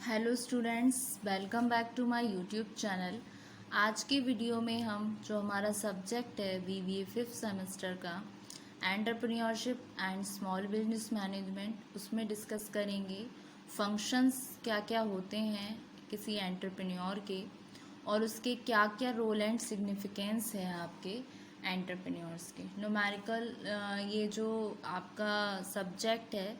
Hello students, welcome back to my YouTube channel. आज के video में हम जो हमारा सब्जेक्ट है बीबीए फिफ्थ सेमेस्टर का entrepreneurship and small business management, उसमें डिस्कस करेंगे फंक्शंस क्या क्या होते हैं किसी एंटरप्रेन्योर के और उसके क्या क्या रोल एंड सिग्निफिकेंस है आपके एंटरप्रेन्योर्स के। न्यूमेरिकल ये जो आपका सब्जेक्ट है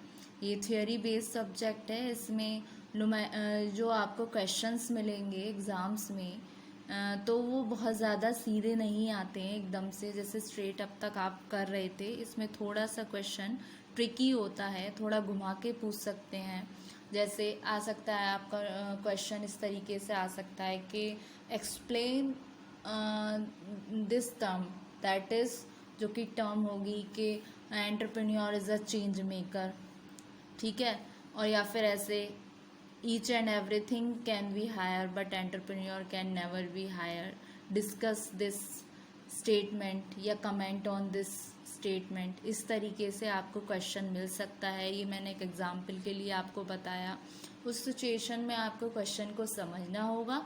ये थियोरी बेस्ड सब्जेक्ट है। इसमें जो आपको क्वेश्चंस मिलेंगे एग्ज़ाम्स में तो वो बहुत ज़्यादा सीधे नहीं आते हैं एकदम से, जैसे स्ट्रेट अब तक आप कर रहे थे। इसमें थोड़ा सा क्वेश्चन ट्रिकी होता है, थोड़ा घुमा के पूछ सकते हैं। जैसे आ सकता है आपका क्वेश्चन इस तरीके से आ सकता है कि explain this term, that is जो कि टर्म होगी कि entrepreneur is a change maker, ठीक है। और या फिर ऐसे each and everything can be hire but entrepreneur can never be hire, discuss this statement या कमेंट ऑन दिस स्टेटमेंट। इस तरीके से आपको क्वेश्चन मिल सकता है। ये मैंने एक एग्जाम्पल के लिए आपको बताया। उस सिचुएशन में आपको क्वेश्चन को समझना होगा,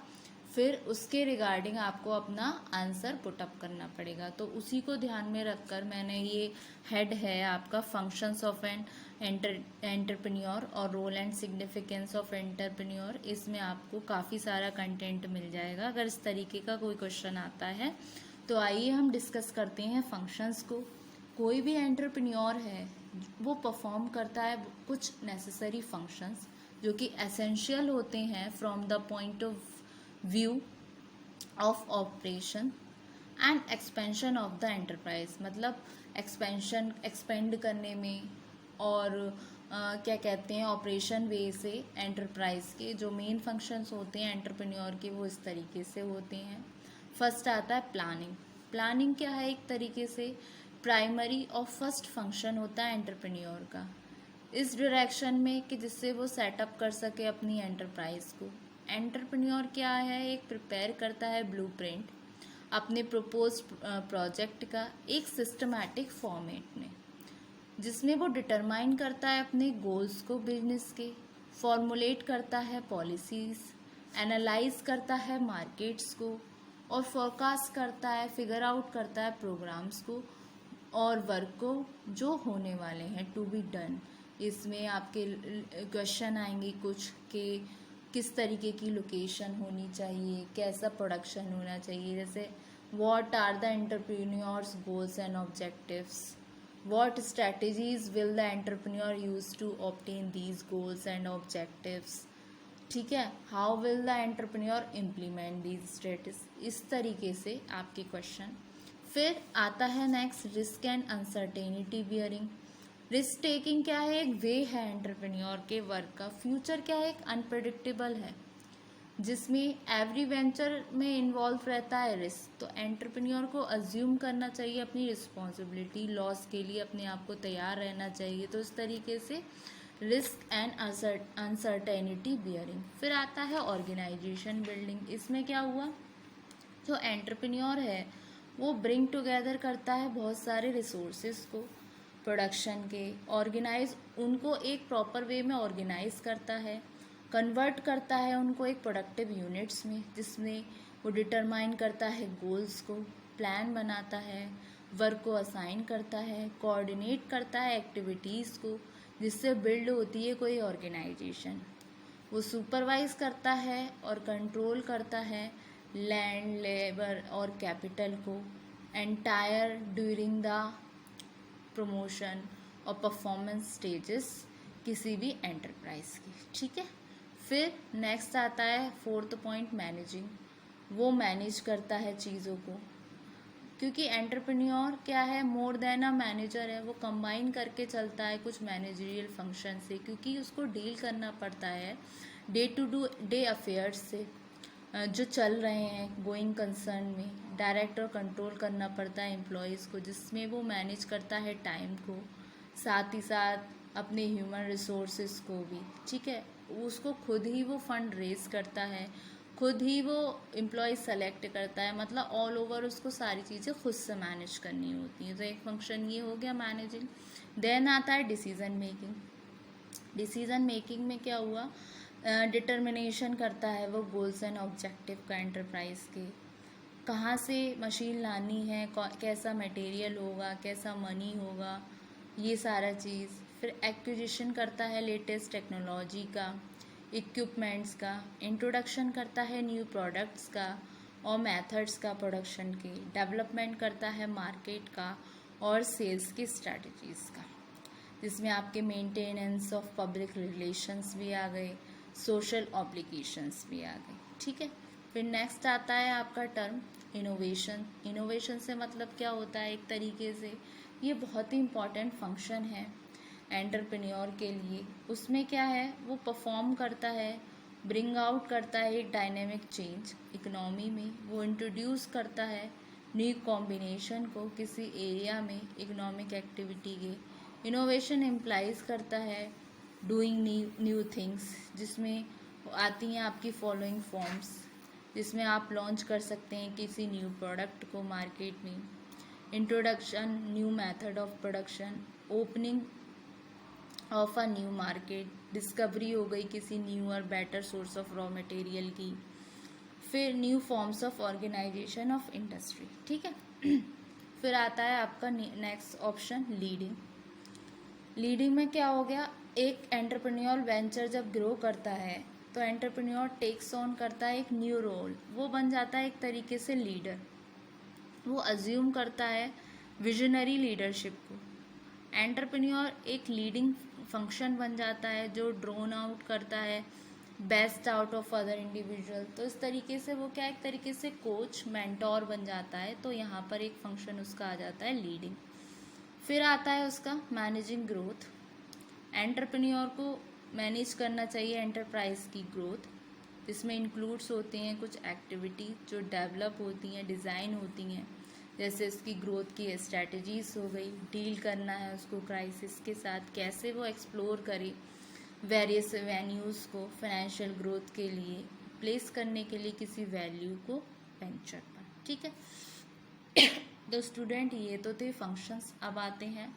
फिर उसके रिगार्डिंग आपको अपना आंसर पुटअप करना पड़ेगा। तो उसी को ध्यान में रखकर मैंने ये हेड है आपका फंक्शंस ऑफ एन एंटरप्रेन्योर और role and significance of entrepreneur, इसमें आपको काफ़ी सारा कंटेंट मिल जाएगा अगर इस तरीके का कोई क्वेश्चन आता है। तो आइए हम डिस्कस करते हैं फंक्शंस को। कोई भी एंटरप्रेन्योर है वो परफॉर्म करता है कुछ नेसेसरी फंक्शंस जो कि एसेंशियल होते हैं from the point of view of operation and expansion of the enterprise. मतलब एक्सपेंड करने में और क्या कहते हैं ऑपरेशन वे से एंटरप्राइज के जो मेन फंक्शंस होते हैं एंटरप्रेन्योर के, वो इस तरीके से होते हैं। फर्स्ट आता है प्लानिंग। प्लानिंग क्या है, एक तरीके से प्राइमरी और फर्स्ट फंक्शन होता है एंटरप्रेन्योर का इस डायरेक्शन में कि जिससे वो सेटअप कर सके अपनी एंटरप्राइज को। एंटरप्रेन्योर क्या है, एक प्रिपेयर करता है ब्लूप्रिंट अपने प्रपोज प्रोजेक्ट का एक सिस्टमैटिक फॉर्मेट में, जिसमें वो डिटरमाइन करता है अपने गोल्स को बिजनेस के, फॉर्मुलेट करता है पॉलिसीज, एनालाइज करता है मार्केट्स को और फोरकास्ट करता है, फिगर आउट करता है प्रोग्राम्स को और वर्क को जो होने वाले हैं टू बी डन। इसमें आपके क्वेश्चन आएंगे कुछ कि किस तरीके की लोकेशन होनी चाहिए, कैसा प्रोडक्शन होना चाहिए, जैसे what are the entrepreneurs goals and objectives, what strategies will the entrepreneur use to obtain these goals and objectives, ठीक है। how will the entrepreneur implement these strategies, इस तरीके से आपके क्वेश्चन। फिर आता है next risk and uncertainty bearing. Risk taking क्या है, एक वे है एंटरप्रेन्योर के वर्क का। फ्यूचर क्या है, एक अनप्रेडिक्टेबल है जिसमें एवरी वेंचर में इन्वॉल्व रहता है रिस्क। तो एंटरप्रेन्योर को अज्यूम करना चाहिए अपनी रिस्पॉन्सिबिलिटी, लॉस के लिए अपने आप को तैयार रहना चाहिए। तो इस तरीके से रिस्क एंड अनसर्टेनिटी बियरिंग। फिर आता है ऑर्गेनाइजेशन बिल्डिंग। इसमें क्या हुआ, जो एंटरप्रेन्योर है वो ब्रिंग टुगेदर करता है बहुत सारे रिसोर्सेज को प्रोडक्शन के, ऑर्गेनाइज उनको एक प्रॉपर वे में ऑर्गेनाइज करता है, कन्वर्ट करता है उनको एक प्रोडक्टिव यूनिट्स में, जिसमें वो डिटरमाइन करता है गोल्स को, प्लान बनाता है, वर्क को असाइन करता है, कोऑर्डिनेट करता है एक्टिविटीज़ को, जिससे बिल्ड होती है कोई ऑर्गेनाइजेशन। वो सुपरवाइज करता है और कंट्रोल करता है लैंड, लेबर और कैपिटल को एंटायर ड्यूरिंग द प्रमोशन और परफॉर्मेंस स्टेजेस किसी भी एंटरप्राइज की, ठीक है। फिर नेक्स्ट आता है फोर्थ पॉइंट मैनेजिंग। वो मैनेज करता है चीज़ों को, क्योंकि एंटरप्रेन्योर क्या है, मोर देन अ मैनेजर है। वो कंबाइन करके चलता है कुछ मैनेजरियल फंक्शन से, क्योंकि उसको डील करना पड़ता है डे टू डे अफेयर्स से जो चल रहे हैं गोइंग कंसर्न में। डायरेक्ट और कंट्रोल करना पड़ता है एम्प्लॉयज़ को, जिसमें वो मैनेज करता है टाइम को, साथ ही साथ अपने ह्यूमन रिसोर्सेज को भी, ठीक है। उसको खुद ही वो फंड रेज करता है, खुद ही वो एम्प्लॉय सेलेक्ट करता है, मतलब ऑल ओवर उसको सारी चीज़ें खुद से मैनेज करनी होती हैं। तो एक फंक्शन ये हो गया मैनेजिंग। देन आता है डिसीजन मेकिंग। डिसीजन मेकिंग में क्या हुआ, डिटर्मिनेशन करता है वो गोल्स एंड ऑब्जेक्टिव का एंटरप्राइज के, कहाँ से मशीन लानी है, कैसा मटेरियल होगा, कैसा मनी होगा, ये सारा चीज़। फिर एक्विजिशन करता है लेटेस्ट टेक्नोलॉजी का, इक्विपमेंट्स का, इंट्रोडक्शन करता है न्यू प्रोडक्ट्स का और मेथड्स का प्रोडक्शन के, डेवलपमेंट करता है मार्केट का और सेल्स की स्ट्रैटेजीज़ का, जिसमें आपके मेंटेनेंस ऑफ पब्लिक रिलेशंस भी आ गए, सोशल ऑब्लिगेशंस भी आ गए। ठीक है। फिर नेक्स्ट आता है आपका टर्म इनोवेशन। इनोवेशन से मतलब क्या होता है, एक तरीके से ये बहुत ही इम्पॉर्टेंट फंक्शन है एंटरप्रेन्योर के लिए। उसमें क्या है, वो परफॉर्म करता है, ब्रिंग आउट करता है एक डायनेमिक चेंज इकोनॉमी में, वो इंट्रोड्यूस करता है न्यू कॉम्बिनेशन को किसी एरिया में इकोनॉमिक एक्टिविटी के। इनोवेशन इम्प्लाइज करता है डूइंग न्यू थिंग्स, जिसमें आती हैं आपकी फॉलोइंग फॉर्म्स, जिसमें आप लॉन्च कर सकते हैं किसी न्यू प्रोडक्ट को मार्केट में। Introduction new method of production, opening of a new market, discovery हो गई किसी न्यू और better source of raw material की। फिर new forms of organisation of industry. ठीक है। फिर आता है आपका नेक्स्ट ऑप्शन लीडिंग। लीडिंग में क्या हो गया, एक एंटरप्रेन्योर वेंचर जब ग्रो करता है तो एंटरप्रेन्योर टेक्स ऑन करता है एक न्यू रोल, वो बन जाता है एक तरीके से लीडर। वो अज्यूम करता है विजनरी लीडरशिप को। एंटरप्रेन्योर एक लीडिंग फंक्शन बन जाता है जो ड्रोन आउट करता है best out of other individual. तो इस तरीके से वो क्या, एक तरीके से कोच मेंटोर बन जाता है। तो यहाँ पर एक फंक्शन उसका आ जाता है लीडिंग। फिर आता है उसका मैनेजिंग ग्रोथ। एंटरप्रेन्योर को मैनेज करना चाहिए एंटरप्राइज की ग्रोथ, जिसमें इंक्लूड्स होते हैं कुछ एक्टिविटी जो डेवलप होती हैं, डिज़ाइन होती हैं, जैसे उसकी ग्रोथ की स्ट्रैटेजीज हो गई, डील करना है उसको क्राइसिस के साथ, कैसे वो एक्सप्लोर करे वेरियस वेन्यूज़ को फाइनेंशियल ग्रोथ के लिए, प्लेस करने के लिए किसी वैल्यू को वेंचर पर। ठीक है। तो स्टूडेंट ये तो थे फंक्शंस। अब आते हैं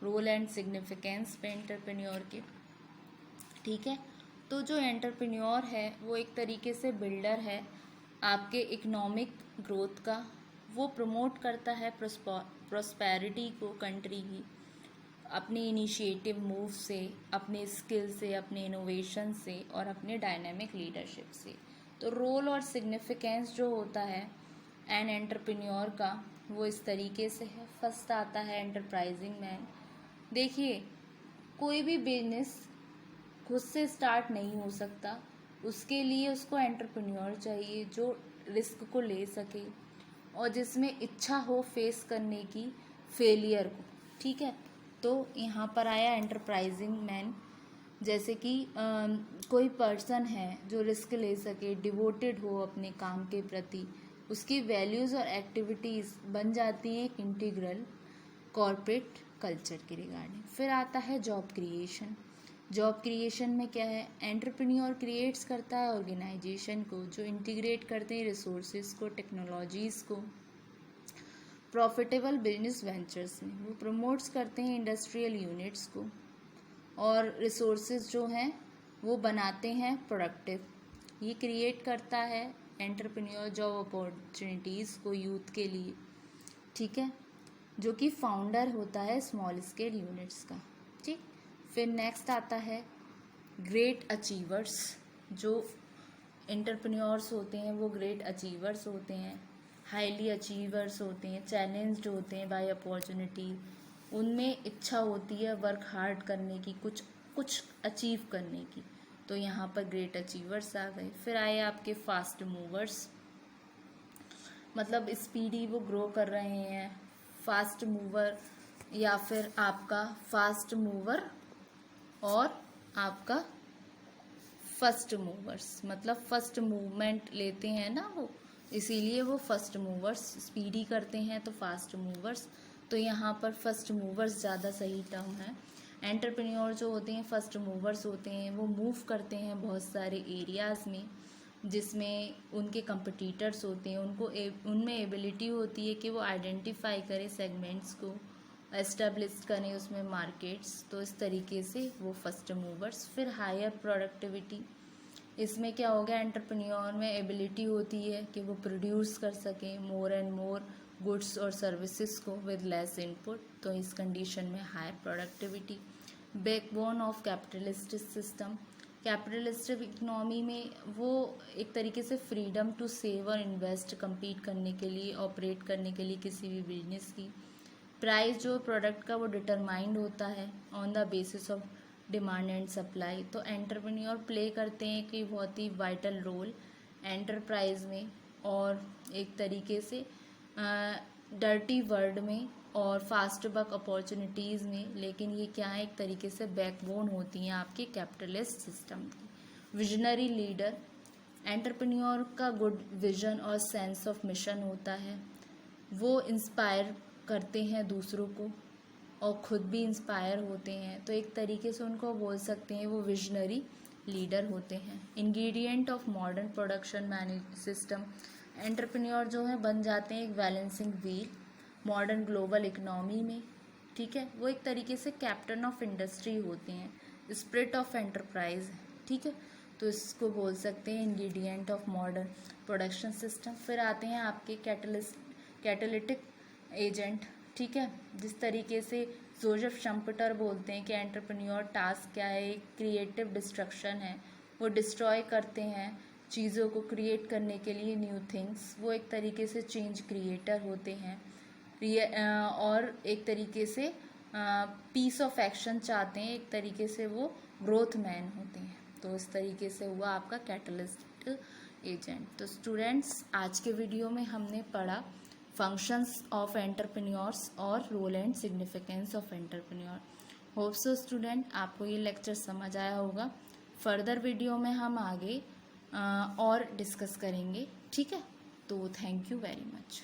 रोल एंड सिग्निफिकेंस पे एंटरप्रेन्योर के। ठीक है। तो जो एंटरप्रेन्योर है वो एक तरीके से बिल्डर है आपके इकोनॉमिक ग्रोथ का। वो प्रमोट करता है प्रॉस्पेरिटी को कंट्री की अपनी इनिशिएटिव मूव से, अपने स्किल से, अपने इनोवेशन से और अपने डायनेमिक लीडरशिप से। तो रोल और सिग्निफिकेंस जो होता है एन एंटरप्रेन्योर का वो इस तरीके से है। फर्स्ट आता है एंटरप्राइजिंग मैन। देखिए, कोई भी बिजनेस खुद से स्टार्ट नहीं हो सकता, उसके लिए उसको एंटरप्रेन्योर चाहिए जो रिस्क को ले सके और जिसमें इच्छा हो फेस करने की फेलियर को। ठीक है। तो यहाँ पर आया एंटरप्राइजिंग मैन, जैसे कि कोई पर्सन है जो रिस्क ले सके, डिवोटेड हो अपने काम के प्रति, उसकी वैल्यूज़ और एक्टिविटीज़ बन जाती हैं एक इंटीग्रल कॉरपोरेट कल्चर के रिगार्डिंग। फिर आता है जॉब क्रिएशन। जॉब क्रिएशन में क्या है, एंटरप्रेन्योर क्रिएट्स करता है ऑर्गेनाइजेशन को जो इंटीग्रेट करते हैं रिसोर्सेज को, टेक्नोलॉजीज़ को प्रॉफिटेबल बिजनेस वेंचर्स में। वो प्रमोट्स करते हैं इंडस्ट्रियल यूनिट्स को और रिसोर्सेज जो हैं वो बनाते हैं प्रोडक्टिव। ये क्रिएट करता है एंटरप्रेन्योर जॉब अपॉर्चुनिटीज़ को यूथ के लिए। ठीक है। जो कि फाउंडर होता है स्मॉल स्केल यूनिट्स का। ठीक। फिर नेक्स्ट आता है ग्रेट अचीवर्स। जो एंटरप्रेन्योर्स होते हैं वो ग्रेट अचीवर्स होते हैं, हाईली अचीवर्स होते हैं, चैलेंज्ड होते हैं बाय अपॉर्चुनिटी। उनमें इच्छा होती है वर्क हार्ड करने की, कुछ कुछ अचीव करने की। तो यहाँ पर ग्रेट अचीवर्स आ गए। फिर आए आपके फास्ट मूवर्स, मतलब स्पीडी वो ग्रो कर रहे हैं, फास्ट मूवर या फिर आपका फास्ट मूवर और आपका फर्स्ट मूवर्स, मतलब फर्स्ट मूवमेंट लेते हैं ना वो, इसीलिए वो फर्स्ट मूवर्स। स्पीडी करते हैं तो फास्ट मूवर्स। तो यहाँ पर फर्स्ट मूवर्स ज़्यादा सही टर्म है। एंटरप्रेन्योर जो होते हैं फर्स्ट मूवर्स होते हैं, वो मूव करते हैं बहुत सारे एरियाज़ में जिसमें उनके कंपटीटर्स होते हैं। उनमें एबिलिटी होती है कि वो आइडेंटिफाई करें सेगमेंट्स को, एस्टेब्लिश करें उसमें मार्केट्स। तो इस तरीके से वो फर्स्ट मूवर्स। फिर हायर प्रोडक्टिविटी, इसमें क्या हो गया, एंटरप्रेन्योर में एबिलिटी होती है कि वो प्रोड्यूस कर सकें मोर एंड मोर गुड्स और सर्विसेज को विद लेस इनपुट, तो इस कंडीशन में higher productivity. Backbone of capitalistic system, capitalistic economy में वो एक तरीके से फ्रीडम टू सेव और इन्वेस्ट, compete करने के लिए, ऑपरेट करने के लिए किसी भी बिजनेस की। प्राइस जो प्रोडक्ट का वो डिटरमाइंड होता है on the basis of demand and supply. तो एंटरप्रेन्योर प्ले करते हैं कि बहुत ही वाइटल रोल एंटरप्राइज में और एक तरीके से डर्टी वर्ल्ड में और फास्ट बक अपॉर्चुनिटीज़ में, लेकिन ये क्या है, एक तरीके से बैकबोन होती हैं आपके कैपिटलिस्ट सिस्टम की। विजनरी लीडर, एंटरप्रेन्योर का गुड विजन और सेंस ऑफ मिशन होता है, वो इंस्पायर करते हैं दूसरों को और खुद भी इंस्पायर होते हैं, तो एक तरीके से उनको बोल सकते हैं वो विजनरी लीडर होते हैं। Ingredient of modern production manage system, entrepreneur जो है बन जाते हैं एक balancing wheel modern global economy में, ठीक है। वो एक तरीके से कैप्टन ऑफ इंडस्ट्री होते हैं, स्पिरिट ऑफ एंटरप्राइज, ठीक है। तो इसको बोल सकते हैं ingredient of modern production system. फिर आते हैं आपके कैटालिटिक एजेंट, ठीक है। जिस तरीके से जोसेफ शम्पेटर बोलते हैं कि एंटरप्रेन्योर टास्क क्या है, क्रिएटिव डिस्ट्रक्शन है, वो डिस्ट्रॉय करते हैं चीज़ों को क्रिएट करने के लिए न्यू थिंग्स, वो एक तरीके से चेंज क्रिएटर होते हैं और एक तरीके से पीस ऑफ एक्शन चाहते हैं, एक तरीके से वो ग्रोथ मैन होते हैं। तो इस तरीके से हुआ आपका कैटलिस्ट एजेंट। तो स्टूडेंट्स, आज के वीडियो में हमने पढ़ा फंक्शंस ऑफ एंटरप्रेन्योर्स और role and significance of entrepreneur. Hope so student आपको ये लेक्चर समझ आया होगा। फर्दर वीडियो में हम आगे और डिस्कस करेंगे, ठीक है। तो थैंक यू वेरी मच।